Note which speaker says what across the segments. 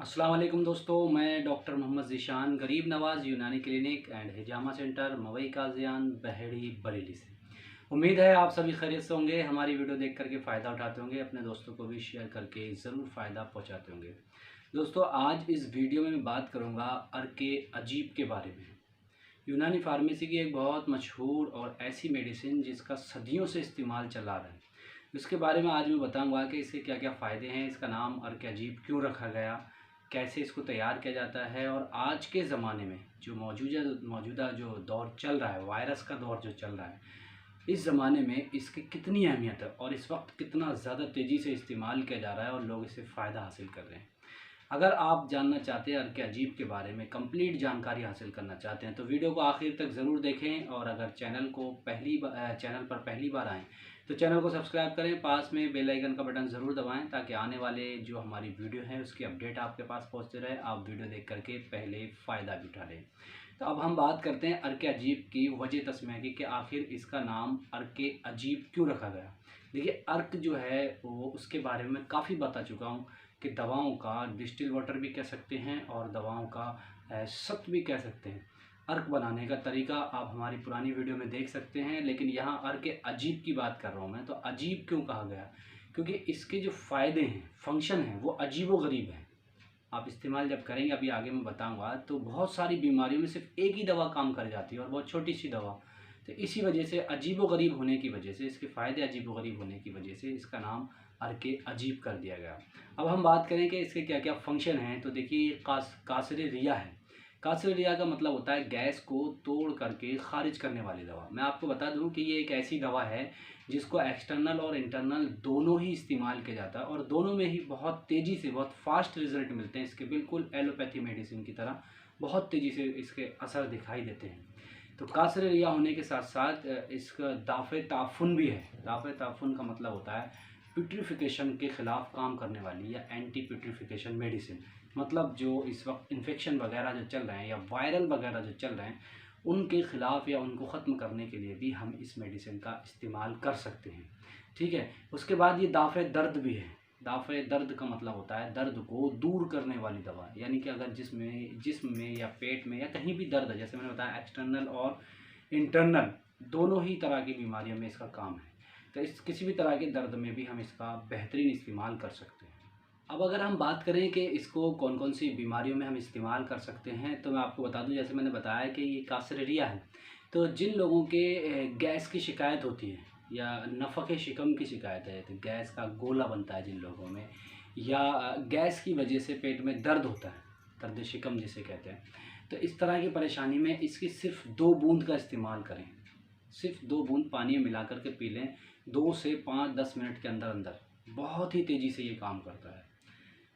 Speaker 1: अस्सलाम वालेकुम दोस्तों, मैं doctor Mohammad Zeeshan Garib Nawaz Unani clinic and Hijama centre Mawai Kaziyan Baheri Bareilly से। उम्मीद है आप सभी खैरियत से होंगे। हमारी वीडियो देख करके फ़ायदा उठाते होंगे, अपने दोस्तों को भी शेयर करके ज़रूर फ़ायदा पहुंचाते होंगे। दोस्तों, आज इस वीडियो में मैं बात करूंगा अर्के अजीब के बारे में। यूनानी फार्मेसी की एक बहुत मशहूर और ऐसी मेडिसिन जिसका सदियों से इस्तेमाल चला रहा है, उसके बारे में आज मैं बताऊंगा कि इसके क्या क्या फ़ायदे हैं, इसका नाम अर्के अजीब क्यों रखा गया, कैसे इसको तैयार किया जाता है और आज के ज़माने में जो मौजूदा जो दौर चल रहा है, वायरस का दौर जो चल रहा है, इस ज़माने में इसकी कितनी अहमियत है और इस वक्त कितना ज़्यादा तेज़ी से इस्तेमाल किया जा रहा है और लोग इससे फ़ायदा हासिल कर रहे हैं। अगर आप जानना चाहते हैं अर्के अजीब के बारे में कंप्लीट जानकारी हासिल करना चाहते हैं तो वीडियो को आखिर तक ज़रूर देखें। और अगर चैनल पर पहली बार आएँ तो चैनल को सब्सक्राइब करें, पास में बेल आइकन का बटन ज़रूर दबाएं ताकि आने वाले जो हमारी वीडियो है उसकी अपडेट आपके पास पहुंचते रहे, आप वीडियो देख करके पहले फ़ायदा भी उठा लें। तो अब हम बात करते हैं अर्के अजीब की वजह तस्मीह की कि आखिर इसका नाम अर्के अजीब क्यों रखा गया। देखिए, अर्क जो है वो उसके बारे में काफ़ी बता चुका हूँ कि दवाओं का डिस्टिल वाटर भी कह सकते हैं और दवाओं का सत्व भी कह सकते हैं। अर्क बनाने का तरीका आप हमारी पुरानी वीडियो में देख सकते हैं, लेकिन यहाँ अर्क अजीब की बात कर रहा हूँ मैं। तो अजीब क्यों कहा गया? क्योंकि इसके जो फ़ायदे हैं, फंक्शन हैं, वो अजीब व गरीब हैं। आप इस्तेमाल जब करेंगे, अभी आगे मैं बताऊंगा, तो बहुत सारी बीमारियों में सिर्फ एक ही दवा काम कर जाती है और बहुत छोटी सी दवा। तो इसी वजह से अजीब व गरीब होने की वजह से, इसके फ़ायदे अजीब व गरीब होने की वजह से इसका नाम अर्के अजीब कर दिया गया। अब हम बात करें कि इसके क्या क्या फंक्शन हैं, तो देखिए कासरे रिया है। कासरे रिया का मतलब होता है गैस को तोड़ करके खारिज करने वाली दवा। मैं आपको बता दूं कि ये एक ऐसी दवा है जिसको एक्सटर्नल और इंटरनल दोनों ही इस्तेमाल किया जाता है और दोनों में ही बहुत तेज़ी से, बहुत फास्ट रिजल्ट मिलते हैं इसके, बिल्कुल एलोपैथी मेडिसिन की तरह बहुत तेज़ी से इसके असर दिखाई देते हैं। तो कासरे रिया होने के साथ साथ इसका दाफ़े ताफुन भी है। दाफ़े ताफुन का मतलब होता है पिट्रीफिकेशन के ख़िलाफ़ काम करने वाली या एंटी पिट्रीफिकेशन मेडिसिन। मतलब जो इस वक्त इन्फेक्शन वगैरह जो चल रहे हैं या वायरल वगैरह जो चल रहे हैं, उनके ख़िलाफ़ या उनको ख़त्म करने के लिए भी हम इस मेडिसिन का इस्तेमाल कर सकते हैं। ठीक है। उसके बाद ये दाफ़े दर्द भी है। दाफ़े दर्द का मतलब होता है दर्द को दूर करने वाली दवा। यानी कि अगर जिस्म में या पेट में या कहीं भी दर्द है, जैसे मैंने बताया एक्सटर्नल और इंटरनल दोनों ही तरह की बीमारियों में इसका काम है, तो इस किसी भी तरह के दर्द में भी हम इसका बेहतरीन इस्तेमाल कर सकते हैं। अब अगर हम बात करें कि इसको कौन कौन सी बीमारियों में हम इस्तेमाल कर सकते हैं, तो मैं आपको बता दूं, जैसे मैंने बताया कि ये कासरेरिया है। तो जिन लोगों के गैस की शिकायत होती है या नफ़क़े शिकम की शिकायत है, तो गैस का गोला बनता है जिन लोगों में, या गैस की वजह से पेट में दर्द होता है, दर्द शिकम जिसे कहते हैं, तो इस तरह की परेशानी में इसकी सिर्फ 2 बूंद का इस्तेमाल करें। सिर्फ 2 बूंद पानी में मिला कर के पी लें, 2 से 5-10 मिनट के अंदर अंदर बहुत ही तेज़ी से ये काम करता है,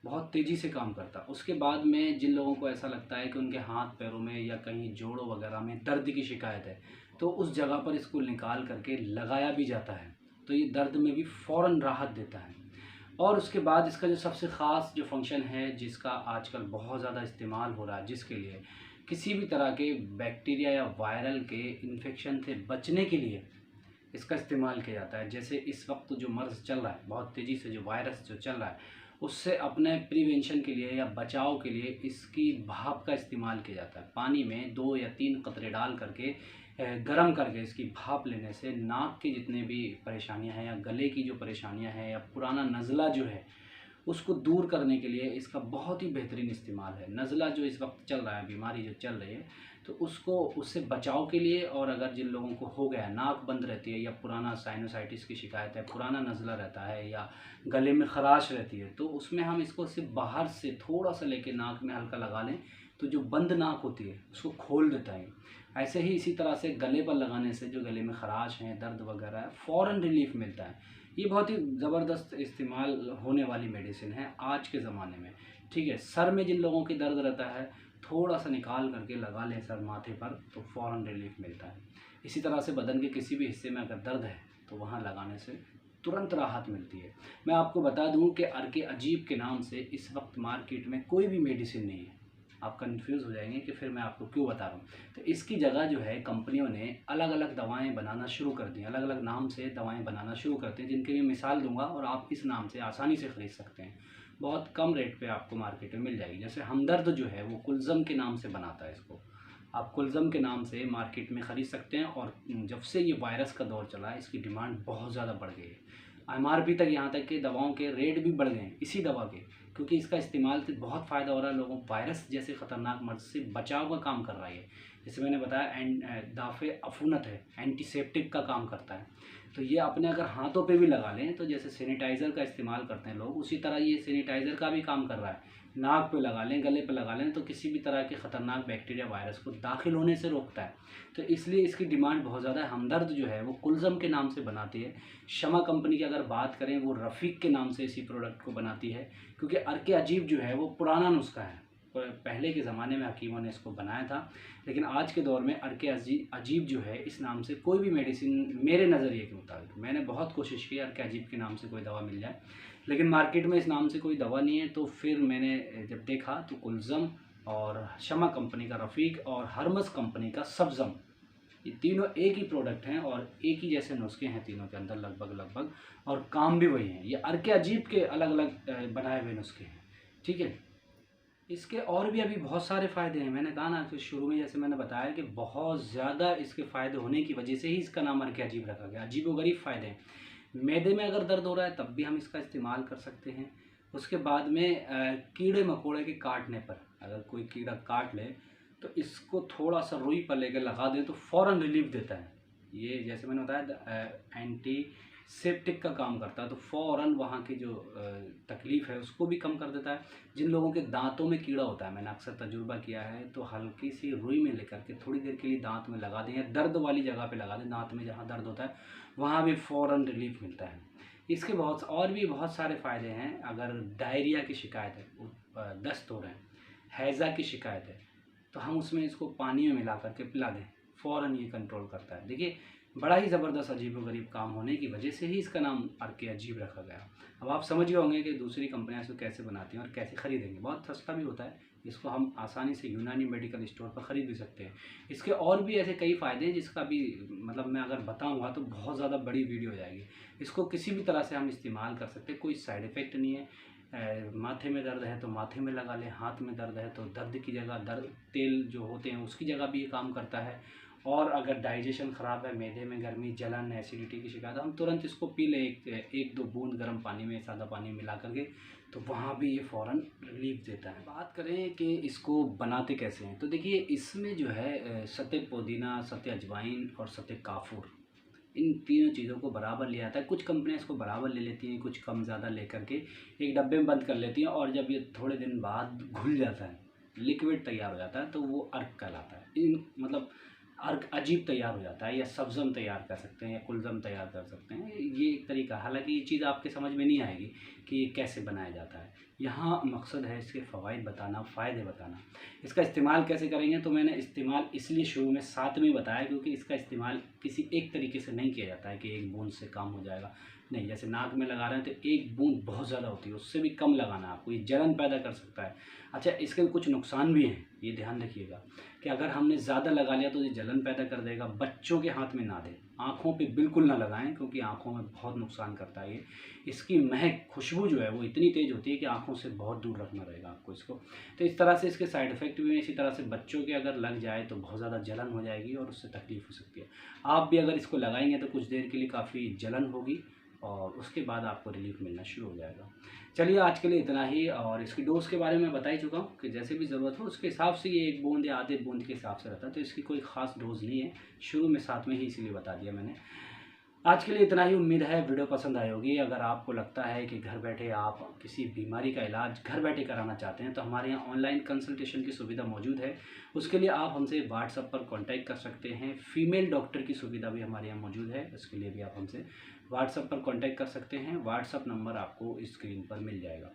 Speaker 1: बहुत तेज़ी से काम करता है। उसके बाद में जिन लोगों को ऐसा लगता है कि उनके हाथ पैरों में या कहीं जोड़ों वगैरह में दर्द की शिकायत है, तो उस जगह पर इसको निकाल करके लगाया भी जाता है, तो ये दर्द में भी फ़ौरन राहत देता है। और उसके बाद इसका जो सबसे ख़ास जो फंक्शन है, जिसका आजकल बहुत ज़्यादा इस्तेमाल हो रहा है, जिसके लिए किसी भी तरह के बैक्टीरिया या वायरल के इन्फेक्शन से बचने के लिए इसका इस्तेमाल किया जाता है। जैसे इस वक्त जो मर्ज़ चल रहा है, बहुत तेज़ी से जो वायरस जो चल रहा है, उससे अपने प्रिवेंशन के लिए या बचाव के लिए इसकी भाप का इस्तेमाल किया जाता है। पानी में 2 या 3 कतरे डाल करके गरम करके इसकी भाप लेने से नाक की जितने भी परेशानियां हैं या गले की जो परेशानियां हैं या पुराना नज़ला जो है उसको दूर करने के लिए इसका बहुत ही बेहतरीन इस्तेमाल है। नज़ला जो इस वक्त चल रहा है, बीमारी जो चल रही है, तो उसको उससे बचाव के लिए, और अगर जिन लोगों को हो गया है, नाक बंद रहती है या पुराना साइनोसाइटिस की शिकायत है, पुराना नज़ला रहता है या गले में ख़राश रहती है, तो उसमें हम इसको सिर्फ बाहर से थोड़ा सा लेके नाक में हल्का लगा लें तो जो बंद नाक होती है उसको खोल देता है। ऐसे ही इसी तरह से गले पर लगाने से जो गले में ख़राश है, दर्द वगैरह है, फ़ौरन रिलीफ मिलता है। ये बहुत ही ज़बरदस्त इस्तेमाल होने वाली मेडिसिन है आज के ज़माने में। ठीक है। सर में जिन लोगों की दर्द रहता है, थोड़ा सा निकाल करके लगा लें सर माथे पर तो फ़ौरन रिलीफ मिलता है। इसी तरह से बदन के किसी भी हिस्से में अगर दर्द है तो वहाँ लगाने से तुरंत राहत मिलती है। मैं आपको बता दूं कि अर्के अजीब के नाम से इस वक्त मार्केट में कोई भी मेडिसिन नहीं है। आप कंफ्यूज हो जाएंगे कि फिर मैं आपको क्यों बता रहा हूँ। तो इसकी जगह जो है कंपनियों ने अलग अलग दवाएं बनाना शुरू कर दी, अलग अलग नाम से दवाएं बनाना शुरू करते हैं, जिनकी मैं मिसाल दूंगा और आप इस नाम से आसानी से ख़रीद सकते हैं। बहुत कम रेट पे आपको मार्केट में मिल जाएगी। जैसे हमदर्द जो है वो कुलज़म के नाम से बनाता है इसको, आप कुलज़म के नाम से मार्केट में ख़रीद सकते हैं। और जब से ये वायरस का दौर चला है इसकी डिमांड बहुत ज़्यादा बढ़ गई है। एमआरपी तक, यहाँ तक कि दवाओं के रेट भी बढ़ गए हैं इसी दवा के, क्योंकि इसका इस्तेमाल से बहुत फ़ायदा हो रहा है लोगों को। वायरस जैसे ख़तरनाक मर्ज से बचाव का काम कर रहा है। जैसे मैंने बताया दाफ़े अफूनत है, एंटीसेप्टिक का काम करता है। तो ये अपने अगर हाथों पे भी लगा लें तो जैसे सैनिटाइज़र का इस्तेमाल करते हैं लोग, उसी तरह ये सैनिटाइज़र का भी काम कर रहा है। नाक पे लगा लें, गले पे लगा लें तो किसी भी तरह के ख़तरनाक बैक्टीरिया वायरस को दाखिल होने से रोकता है। तो इसलिए इसकी डिमांड बहुत ज़्यादा है। हमदर्द जो है वो कुलज़म के नाम से बनाती है। शमा कंपनी की अगर बात करें वो रफ़ीक के नाम से इसी प्रोडक्ट को बनाती है, क्योंकि अर्के अजीब जो है वो पुराना नुस्खा है। पहले के ज़माने में हकीमों ने इसको बनाया था, लेकिन आज के दौर में अर्के अजीब जो है इस नाम से कोई भी मेडिसिन, मेरे नज़रिए के मुताबिक, मैंने बहुत कोशिश की अर्के अजीब के नाम से कोई दवा मिल जाए, लेकिन मार्केट में इस नाम से कोई दवा नहीं है। तो फिर मैंने जब देखा तो कुलज़म और शमा कंपनी का रफ़ीक और हरमस कंपनी का सब्ज़म, ये तीनों एक ही प्रोडक्ट हैं और एक ही जैसे नुस्खे हैं तीनों के अंदर लगभग, और काम भी वही हैं। ये अर्के अजीब के अलग अलग बनाए हुए नुस्खे हैं, ठीक है। इसके और भी अभी बहुत सारे फ़ायदे हैं। मैंने कहा ना कि शुरू में जैसे मैंने बताया कि बहुत ज़्यादा इसके फ़ायदे होने की वजह से ही इसका नाम अर्के अजीब रखा गया। अजीबोगरीब फ़ायदे हैं। मैदे में अगर दर्द हो रहा है तब भी हम इसका इस्तेमाल कर सकते हैं। उसके बाद में कीड़े मकोड़े के काटने पर, अगर कोई कीड़ा काट ले तो इसको थोड़ा सा रुई पर लेकर लगा दें तो फ़ौरन रिलीफ देता है। ये जैसे मैंने बताया एंटी सेप्टिक का काम करता है, तो फ़ौरन वहाँ की जो तकलीफ़ है उसको भी कम कर देता है। जिन लोगों के दांतों में कीड़ा होता है, मैंने अक्सर तजुर्बा किया है, तो हल्की सी रुई में लेकर के थोड़ी देर के लिए दांत में लगा दें या दर्द वाली जगह पे लगा दें, दांत में जहाँ दर्द होता है वहाँ भी फ़ौरन रिलीफ मिलता है। इसके और भी बहुत सारे फ़ायदे हैं। अगर डायरिया की शिकायत है, दस्त हो रहे हैं, हैज़ा की शिकायत है, तो हम उसमें इसको पानी में मिला करके पिला दें, फ़ौरन ये कंट्रोल करता है। देखिए बड़ा ही ज़बरदस्त अजीबोगरीब काम होने की वजह से ही इसका नाम अर्के अजीब रखा गया। अब आप समझ गए होंगे कि दूसरी कंपनियां इसको कैसे बनाती हैं और कैसे ख़रीदेंगे। बहुत सस्ता भी होता है, इसको हम आसानी से यूनानी मेडिकल स्टोर पर ख़रीद भी सकते हैं। इसके और भी ऐसे कई फ़ायदे हैं जिसका भी मतलब मैं अगर बताऊँगा तो बहुत ज़्यादा बड़ी वीडियो हो जाएगी। इसको किसी भी तरह से हम इस्तेमाल कर सकते हैं, कोई साइड इफ़ेक्ट नहीं है। माथे में दर्द है तो माथे में लगा लें, हाथ में दर्द है तो दर्द की जगह तेल जो होते हैं उसकी जगह भी ये काम करता है। और अगर डाइजेशन ख़राब है, मैदे में गर्मी, जलन, एसिडिटी की शिकायत, हम तुरंत इसको पी लें एक दो बूंद गर्म पानी में, सादा पानी मिला करके, तो वहाँ भी ये फ़ौरन रिलीफ देता है। बात करें कि इसको बनाते कैसे हैं, तो देखिए इसमें जो है सत्ते पुदीना, सत्ते अजवाइन और सत्ते काफूर, इन तीनों चीज़ों को बराबर लिया जाता है। कुछ कंपनियां इसको बराबर ले लेती हैं, कुछ कम ज़्यादा लेकर के एक डब्बे में बंद कर लेती हैं, और जब ये थोड़े दिन बाद घुल जाता है, लिक्विड तैयार हो जाता है, तो वो अर्क कहलाता है। इन मतलब अर्क अजीब तैयार हो जाता है, या सब्ज़म तैयार कर सकते हैं, या कुलज़म तैयार कर सकते हैं। ये एक तरीका, हालांकि ये चीज़ आपके समझ में नहीं आएगी कि ये कैसे बनाया जाता है। यहाँ मकसद है इसके फ़वाइद बताना, फ़ायदे बताना। इसका इस्तेमाल कैसे करेंगे, तो मैंने इस्तेमाल इसलिए शुरू में साथ में बताया क्योंकि इसका इस्तेमाल किसी एक तरीके से नहीं किया जाता है कि एक बूंद से काम हो जाएगा, नहीं। जैसे नाक में लगा रहे हैं तो एक बूंद बहुत ज़्यादा होती है, उससे भी कम लगाना है आपको, ये जलन पैदा कर सकता है। अच्छा, इसके कुछ नुकसान भी हैं, ये ध्यान रखिएगा कि अगर हमने ज़्यादा लगा लिया तो ये जलन पैदा कर देगा। बच्चों के हाथ में ना दें, आँखों पे बिल्कुल ना लगाएं, क्योंकि आँखों में बहुत नुकसान करता है ये। इसकी महक, खुशबू जो है वो इतनी तेज़ होती है कि आँखों से बहुत दूर रखना रहेगा आपको इसको। तो इस तरह से इसके साइड इफ़ेक्ट भी हैं। इसी तरह से बच्चों के अगर लग जाए तो बहुत ज़्यादा जलन हो जाएगी और उससे तकलीफ़ हो सकती है। आप भी अगर इसको लगाएंगे तो कुछ देर के लिए काफ़ी जलन होगी और उसके बाद आपको रिलीफ मिलना शुरू हो जाएगा। चलिए आज के लिए इतना ही, और इसकी डोज के बारे में बता ही चुका हूँ कि जैसे भी ज़रूरत हो उसके हिसाब से ये एक बूंद या आधे बूंद के हिसाब से रहता है, तो इसकी कोई ख़ास डोज नहीं है। शुरू में साथ में ही इसीलिए बता दिया मैंने। आज के लिए इतना ही। उम्मीद है वीडियो पसंद आई होगी। अगर आपको लगता है कि घर बैठे आप किसी बीमारी का इलाज घर बैठे कराना चाहते हैं तो हमारे यहाँ ऑनलाइन कंसल्टेशन की सुविधा मौजूद है। उसके लिए आप हमसे व्हाट्सएप पर कांटेक्ट कर सकते हैं। फीमेल डॉक्टर की सुविधा भी हमारे यहाँ मौजूद है, उसके लिए भी आप हमसे व्हाट्सएप पर कांटेक्ट कर सकते हैं। व्हाट्सएप नंबर आपको स्क्रीन पर मिल जाएगा।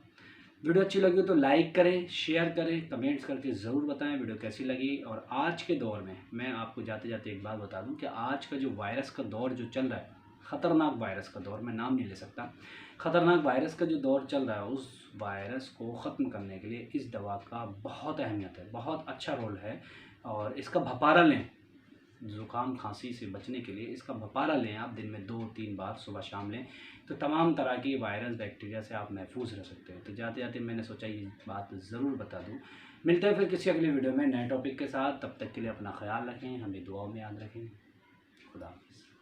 Speaker 1: वीडियो अच्छी लगी तो लाइक करें, शेयर करें, कमेंट्स करके ज़रूर बताएं वीडियो कैसी लगी। और आज के दौर में मैं आपको जाते जाते एक बात बता दूं कि आज का जो वायरस का दौर जो चल रहा है, ख़तरनाक वायरस का दौर, मैं नाम नहीं ले सकता, ख़तरनाक वायरस का जो दौर चल रहा है, उस वायरस को ख़त्म करने के लिए इस दवा का बहुत अहमियत है, बहुत अच्छा रोल है। और इसका भपारा लें, ज़ुकाम खांसी से बचने के लिए इसका भपारा लें आप, दिन में 2-3 बार सुबह शाम लें, तो तमाम तरह की वायरस बैक्टीरिया से आप महफूज रह सकते हैं। तो जाते जाते मैंने सोचा ये बात ज़रूर बता दूँ। मिलते हैं फिर किसी अगली वीडियो में नए टॉपिक के साथ, तब तक के लिए अपना ख्याल रखें, हमें दुआओं में याद रखें। खुदा हाफिज़।